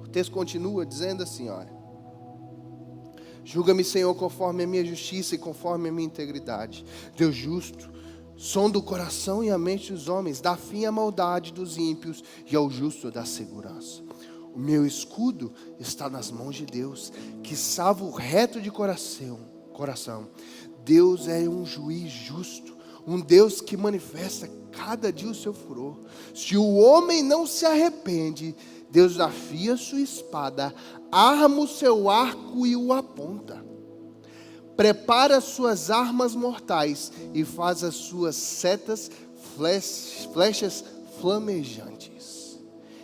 o texto continua dizendo assim, olha: julga-me, Senhor, conforme a minha justiça e conforme a minha integridade. Deus justo, sonda o coração e a mente dos homens, dá fim à maldade dos ímpios e ao justo dá segurança. O meu escudo está nas mãos de Deus, que salva o reto de coração. Deus é um juiz justo, um Deus que manifesta cada dia o seu furor. Se o homem não se arrepende, Deus afia sua espada, arma o seu arco e o aponta. Prepara suas armas mortais e faz as suas setas flechas flamejantes.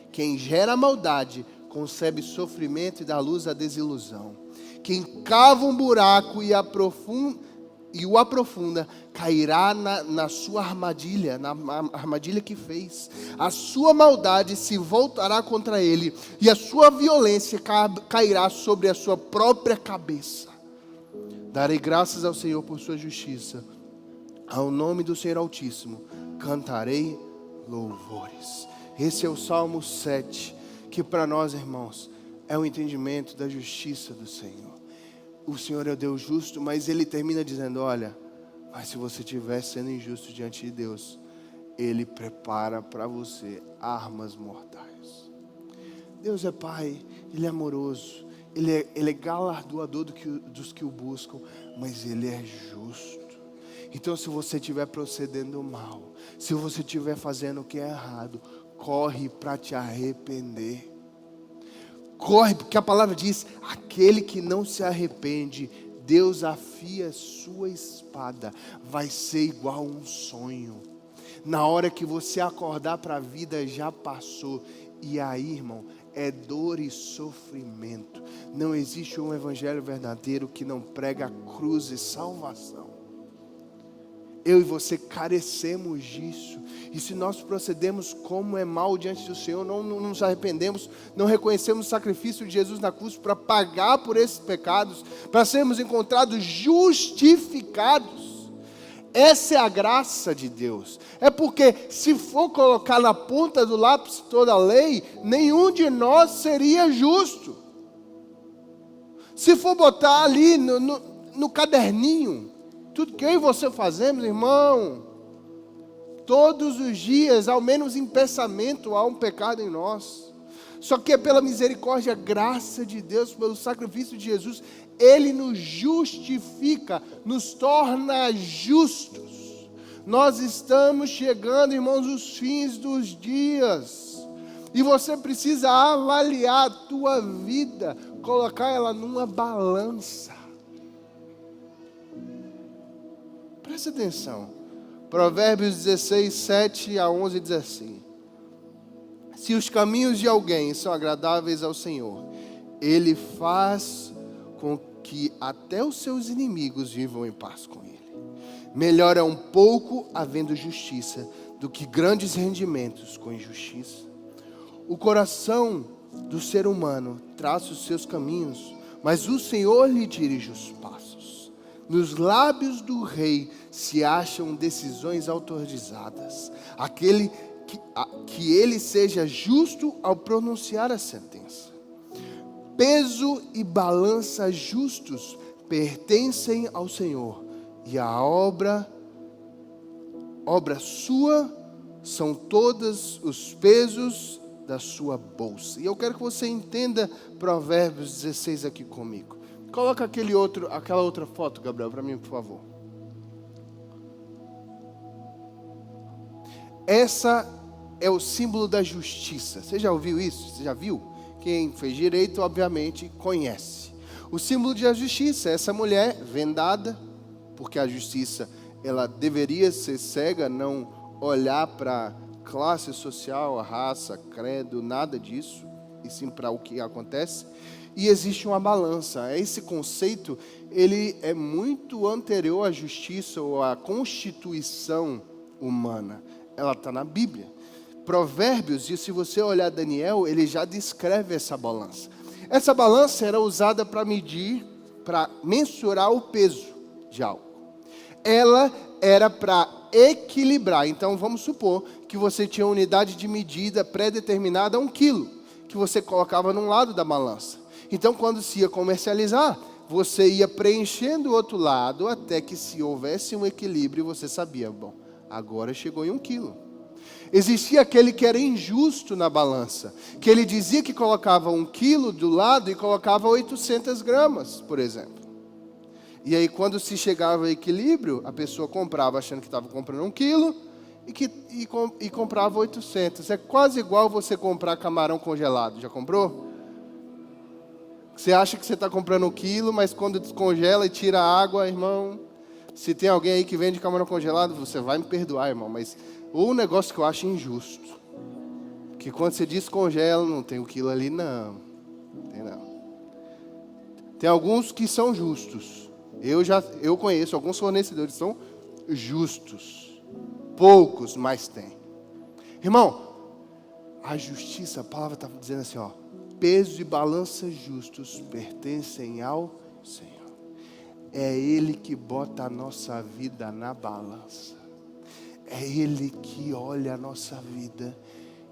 Quem gera maldade concebe sofrimento e dá luz à desilusão. Quem cava um buraco e o aprofunda, cairá na sua armadilha, na armadilha que fez. A sua maldade se voltará contra ele, e a sua violência cairá sobre a sua própria cabeça. Darei graças ao Senhor por sua justiça, ao nome do Senhor Altíssimo cantarei louvores. Esse é o Salmo 7, que para nós, irmãos, é o entendimento da justiça do Senhor. O Senhor é o Deus justo, mas Ele termina dizendo, olha, mas se você estiver sendo injusto diante de Deus, Ele prepara para você armas mortais. Deus é Pai, Ele é amoroso, Ele é galardoador dos que o buscam, mas Ele é justo. Então se você estiver procedendo mal, se você estiver fazendo o que é errado, corre para te arrepender. Corre, porque a palavra diz, aquele que não se arrepende, Deus afia sua espada, vai ser igual a um sonho. Na hora que você acordar para a vida, já passou. E aí, irmão, é dor e sofrimento. Não existe um evangelho verdadeiro que não prega a cruz e salvação. Eu e você carecemos disso. E se nós procedemos como é mal diante do Senhor, não nos arrependemos, não reconhecemos o sacrifício de Jesus na cruz para pagar por esses pecados, para sermos encontrados justificados. Essa é a graça de Deus. É porque se for colocar na ponta do lápis toda a lei, nenhum de nós seria justo. Se for botar ali no caderninho, tudo que eu e você fazemos, irmão, todos os dias, ao menos em pensamento, há um pecado em nós. Só que é pela misericórdia, graça de Deus, pelo sacrifício de Jesus, Ele nos justifica, nos torna justos. Nós estamos chegando, irmãos, os fins dos dias. E você precisa avaliar a tua vida, colocar ela numa balança. Presta atenção, Provérbios 16, 7 a 11 diz assim: se os caminhos de alguém são agradáveis ao Senhor, Ele faz com que até os seus inimigos vivam em paz com Ele. Melhor é um pouco havendo justiça do que grandes rendimentos com injustiça. O coração do ser humano traça os seus caminhos, mas o Senhor lhe dirige os passos. Nos lábios do rei se acham decisões autorizadas. Aquele que ele seja justo ao pronunciar a sentença. Peso e balança justos pertencem ao Senhor, e a obra sua são todos os pesos da sua bolsa. E eu quero que você entenda Provérbios 16 aqui comigo. Coloca aquela outra foto, Gabriel, para mim, por favor. Essa é o símbolo da justiça. Você já ouviu isso? Você já viu? Quem fez direito, obviamente, conhece. O símbolo da justiça é essa mulher vendada, porque a justiça, ela deveria ser cega, não olhar para classe social, a raça, credo, nada disso, e sim para o que acontece. E existe uma balança. Esse conceito, ele é muito anterior à justiça ou à constituição humana. Ela está na Bíblia. Provérbios, e se você olhar Daniel, ele já descreve essa balança. Essa balança era usada para medir, para mensurar o peso de algo. Ela era para equilibrar. Então, vamos supor que você tinha uma unidade de medida pré-determinada a 1 quilo, que você colocava num lado da balança. Então, quando se ia comercializar, você ia preenchendo o outro lado, até que se houvesse um equilíbrio, você sabia, bom, agora chegou em 1 quilo. Existia aquele que era injusto na balança, que ele dizia que colocava 1 quilo do lado e colocava 800 gramas, por exemplo. E aí, quando se chegava ao equilíbrio, a pessoa comprava achando que estava comprando 1 quilo e comprava 800. É quase igual você comprar camarão congelado. Já comprou? Você acha que você está comprando 1 quilo, mas quando descongela e tira a água, irmão, se tem alguém aí que vende camarão congelado, você vai me perdoar, irmão, mas um negócio que eu acho injusto, que quando você descongela, não tem 1 quilo ali, não. Tem alguns que são justos. Eu conheço alguns fornecedores que são justos. Poucos, mas tem. Irmão, a justiça, a palavra está dizendo assim, ó, peso e balança justos pertencem ao Senhor. É Ele que bota a nossa vida na balança. É Ele que olha a nossa vida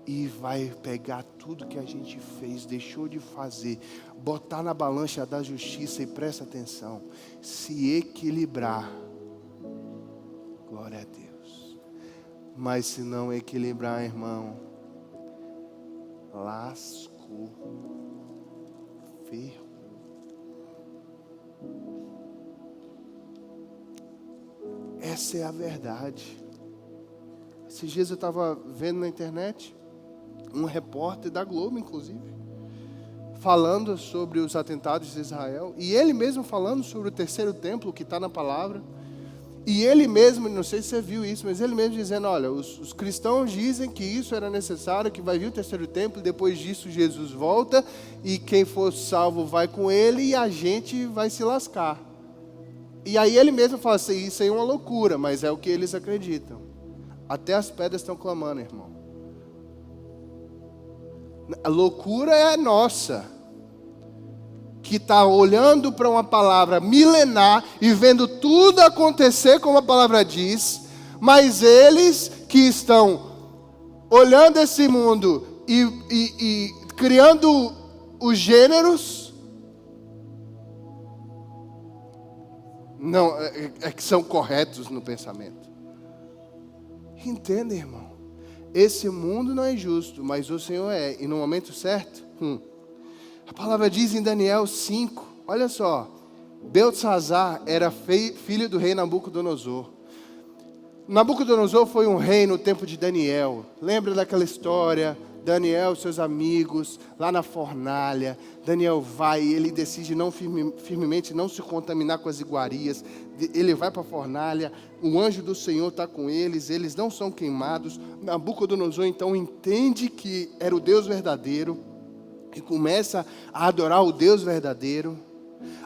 e vai pegar tudo que a gente fez, deixou de fazer, botar na balança da justiça e presta atenção, se equilibrar. Glória a Deus. Mas se não equilibrar, irmão, lascou, ferrou. Essa é a verdade. Esses dias eu estava vendo na internet, um repórter da Globo, inclusive, falando sobre os atentados de Israel, e ele mesmo falando sobre o terceiro templo, que está na palavra, e ele mesmo, não sei se você viu isso, mas ele mesmo dizendo, olha, os cristãos dizem que isso era necessário, que vai vir o terceiro templo, depois disso Jesus volta, e quem for salvo vai com ele, e a gente vai se lascar. E aí ele mesmo fala assim, isso aí é uma loucura, mas é o que eles acreditam. Até as pedras estão clamando, irmão. A loucura é nossa, que está olhando para uma palavra milenar e vendo tudo acontecer como a palavra diz, mas eles que estão olhando esse mundo e criando os gêneros, não, é que são corretos no pensamento. Entenda, irmão. Esse mundo não é justo, mas o Senhor é. E no momento certo, a palavra diz em Daniel 5, olha só, Beltesazar era filho do rei Nabucodonosor. Nabucodonosor foi um rei no tempo de Daniel. Lembra daquela história Daniel, seus amigos, lá na fornalha. Daniel vai, ele decide não firmemente não se contaminar com as iguarias. Ele vai para a fornalha, o anjo do Senhor está com eles não são queimados. Nabucodonosor então entende que era o Deus verdadeiro e começa a adorar o Deus verdadeiro,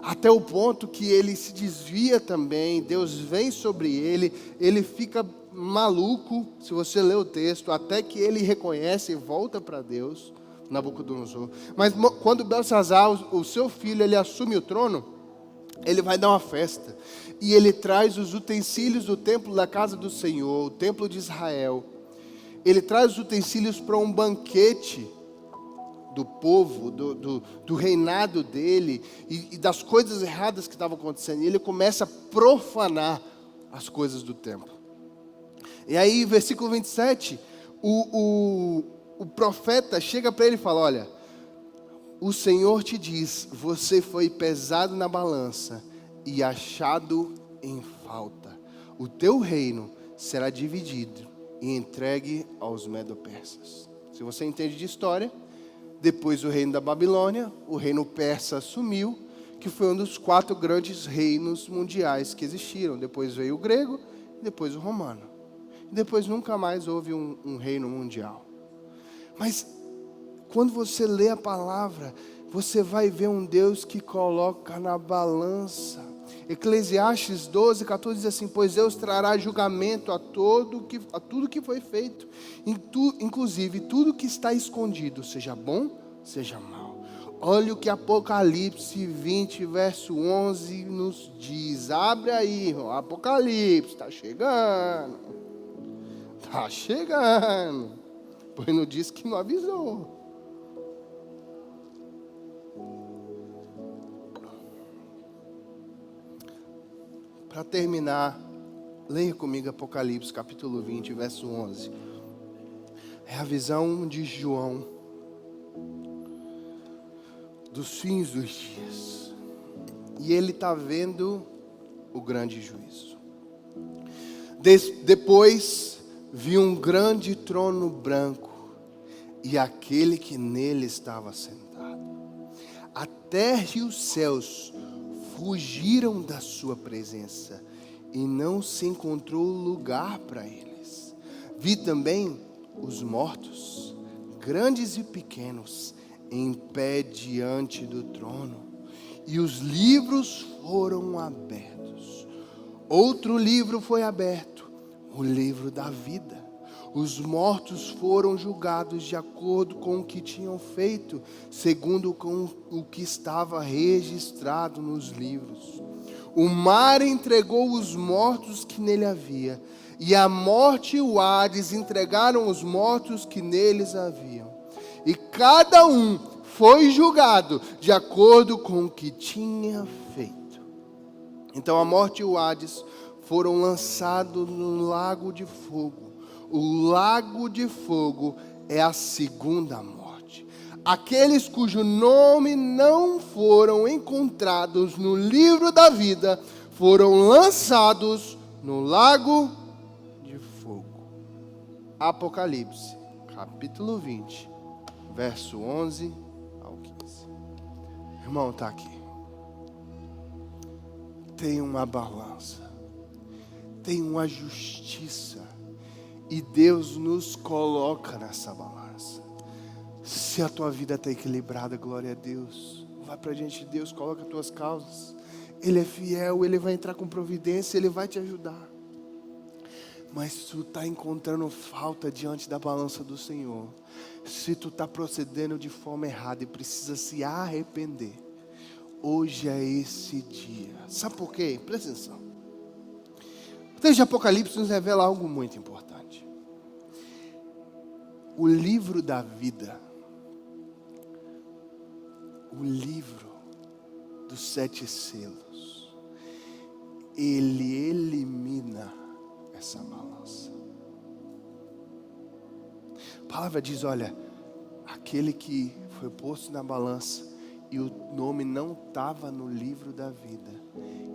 até o ponto que ele se desvia também. Deus vem sobre ele fica maluco, se você ler o texto, até que ele reconhece e volta para Deus, Nabucodonosor. Mas quando Belsazar, o seu filho, ele assume o trono, ele vai dar uma festa, e ele traz os utensílios do templo da casa do Senhor, o templo de Israel. Ele traz os utensílios para um banquete do povo, do reinado dele, e das coisas erradas que estavam acontecendo, e ele começa a profanar as coisas do templo. E aí, versículo 27, o profeta chega para ele e fala: olha, o Senhor te diz, você foi pesado na balança e achado em falta. O teu reino será dividido e entregue aos medo-persas. Se você entende de história, depois do reino da Babilônia, o reino persa assumiu, que foi um dos 4 grandes reinos mundiais que existiram. Depois veio o grego, depois o romano. Depois nunca mais houve um reino mundial. Mas quando você lê a palavra, você vai ver um Deus que coloca na balança. Eclesiastes 12:14 diz assim: pois Deus trará julgamento a tudo que foi feito, inclusive tudo que está escondido, seja bom, seja mal. Olha o que Apocalipse 20, verso 11 nos diz. Abre aí, irmão. Apocalipse, está chegando. Está chegando. Pois não disse que não avisou. Para terminar, leia comigo Apocalipse capítulo 20, verso 11. É a visão de João dos fins dos dias. E ele está vendo o grande juízo. Depois vi um grande trono branco e aquele que nele estava sentado. A terra e os céus fugiram da sua presença e não se encontrou lugar para eles. Vi também os mortos, grandes e pequenos, em pé diante do trono, e os livros foram abertos. Outro livro foi aberto, o livro da vida. Os mortos foram julgados de acordo com o que tinham feito, segundo com o que estava registrado nos livros. O mar entregou os mortos que nele havia, e a morte e o Hades entregaram os mortos que neles haviam. E cada um foi julgado de acordo com o que tinha feito. Então a morte e o Hades foram lançados no lago de fogo. O lago de fogo é a segunda morte. Aqueles cujo nome não foram encontrados no livro da vida foram lançados no lago de fogo. Apocalipse, capítulo 20, verso 11 ao 15. Irmão, está aqui. Tem uma balança, tem uma justiça. E Deus nos coloca nessa balança. Se a tua vida está equilibrada, glória a Deus. Vai para diante de Deus, coloca as tuas causas. Ele é fiel, Ele vai entrar com providência, Ele vai te ajudar. Mas se tu está encontrando falta diante da balança do Senhor, se tu está procedendo de forma errada e precisa se arrepender, hoje é esse dia. Sabe por quê? Presta atenção. O texto de Apocalipse nos revela algo muito importante. O livro da vida, o livro dos 7 selos, ele elimina essa balança. A palavra diz, olha, aquele que foi posto na balança e o nome não estava no livro da vida,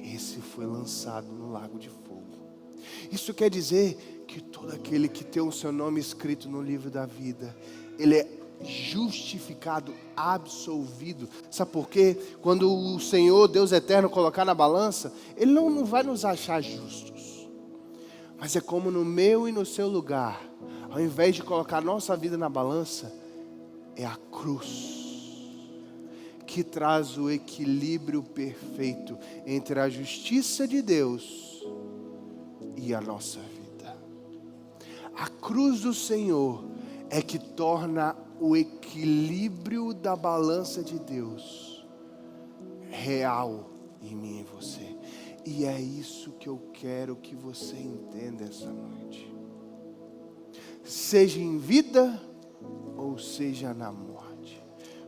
esse foi lançado no lago de fogo. Isso quer dizer que todo aquele que tem o seu nome escrito no livro da vida, ele é justificado, absolvido. Sabe por quê? Quando o Senhor, Deus eterno, colocar na balança, Ele não vai nos achar justos. Mas é como no meu e no seu lugar, ao invés de colocar nossa vida na balança, é a cruz que traz o equilíbrio perfeito entre a justiça de Deus e a nossa vida. A cruz do Senhor é que torna o equilíbrio da balança de Deus real em mim e em você. E é isso que eu quero que você entenda essa noite. Seja em vida ou seja na morte.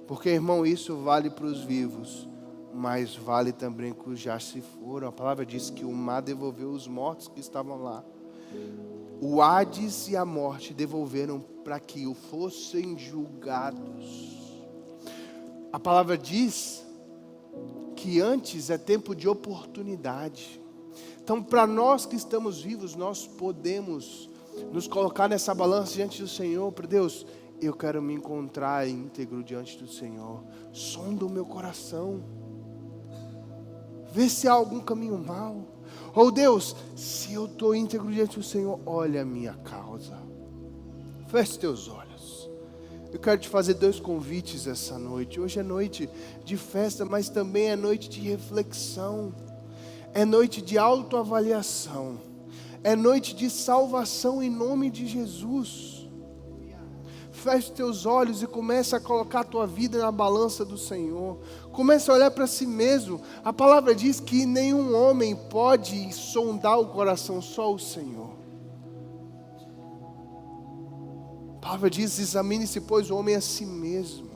Porque, irmão, isso vale para os vivos, mas vale também para os já se foram. A palavra diz que o mar devolveu os mortos que estavam lá. O Hades e a morte devolveram para que fossem julgados. A palavra diz que antes é tempo de oportunidade. Então, para nós que estamos vivos, nós podemos nos colocar nessa balança diante do Senhor. Para Deus, eu quero me encontrar íntegro diante do Senhor. Sonda o meu coração. Vê se há algum caminho mau. Ou Deus, se eu estou íntegro diante do Senhor, olha a minha causa. Feche teus olhos. Eu quero te fazer 2 convites essa noite. Hoje é noite de festa, mas também é noite de reflexão. É noite de autoavaliação. É noite de salvação em nome de Jesus. Feche teus olhos e comece a colocar a tua vida na balança do Senhor. Comece a olhar para si mesmo. A palavra diz que nenhum homem pode sondar o coração, só o Senhor. A palavra diz: examine-se, pois, o homem a si mesmo.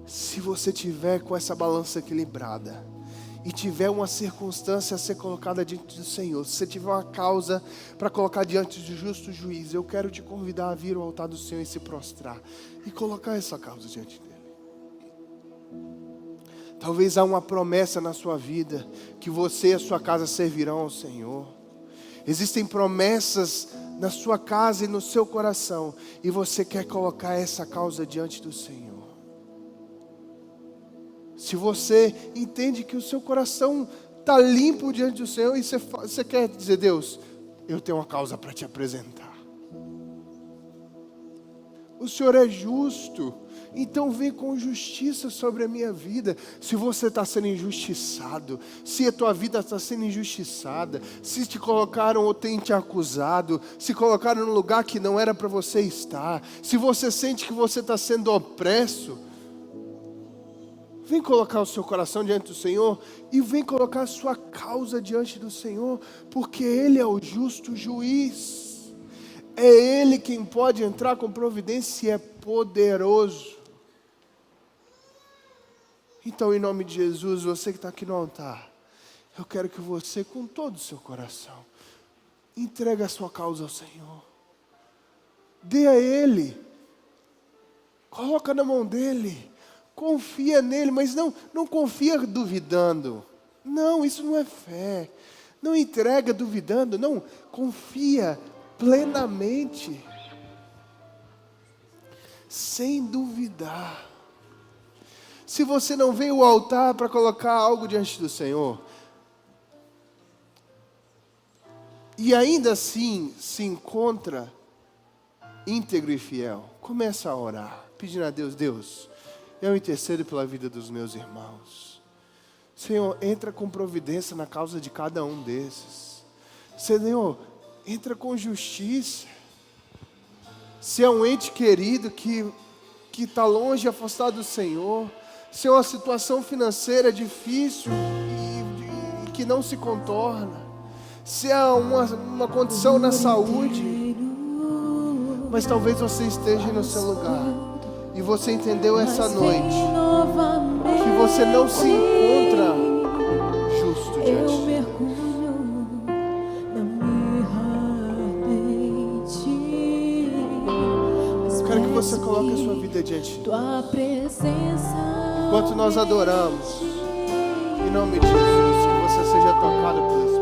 Se você tiver com essa balança equilibrada e tiver uma circunstância a ser colocada diante do Senhor, se você tiver uma causa para colocar diante do justo juiz, eu quero te convidar a vir ao altar do Senhor e se prostrar e colocar essa causa diante dele. Talvez há uma promessa na sua vida que você e a sua casa servirão ao Senhor. Existem promessas na sua casa e no seu coração, e você quer colocar essa causa diante do Senhor. Se você entende que o seu coração está limpo diante do Senhor e você quer dizer: Deus, eu tenho uma causa para te apresentar. O Senhor é justo, então vem com justiça sobre a minha vida. Se você está sendo injustiçado, se a tua vida está sendo injustiçada, se te colocaram ou têm te acusado, se colocaram num lugar que não era para você estar, se você sente que você está sendo opresso, vem colocar o seu coração diante do Senhor e vem colocar a sua causa diante do Senhor, porque Ele é o justo juiz. É Ele quem pode entrar com providência e é poderoso. Então, em nome de Jesus, você que está aqui no altar, eu quero que você, com todo o seu coração, entregue a sua causa ao Senhor. Dê a Ele. Coloca na mão dEle. Confia nele, mas não confia duvidando. Não, isso não é fé. Não entrega duvidando, não. Confia plenamente, sem duvidar. Se você não veio ao altar para colocar algo diante do Senhor, e ainda assim se encontra íntegro e fiel, começa a orar, pedindo a Deus: Deus, eu intercedo pela vida dos meus irmãos. Senhor, entra com providência na causa de cada um desses. Senhor, entra com justiça. Se é um ente querido que está longe, afastado do Senhor, se é uma situação financeira difícil e que não se contorna, se é uma condição na saúde, mas talvez você esteja no seu lugar e você entendeu essa noite que você não se encontra justo diante de Deus. Quero que você coloque a sua vida diante de Deus. Enquanto nós adoramos, em nome de Jesus, que você seja tocado pelo Espírito.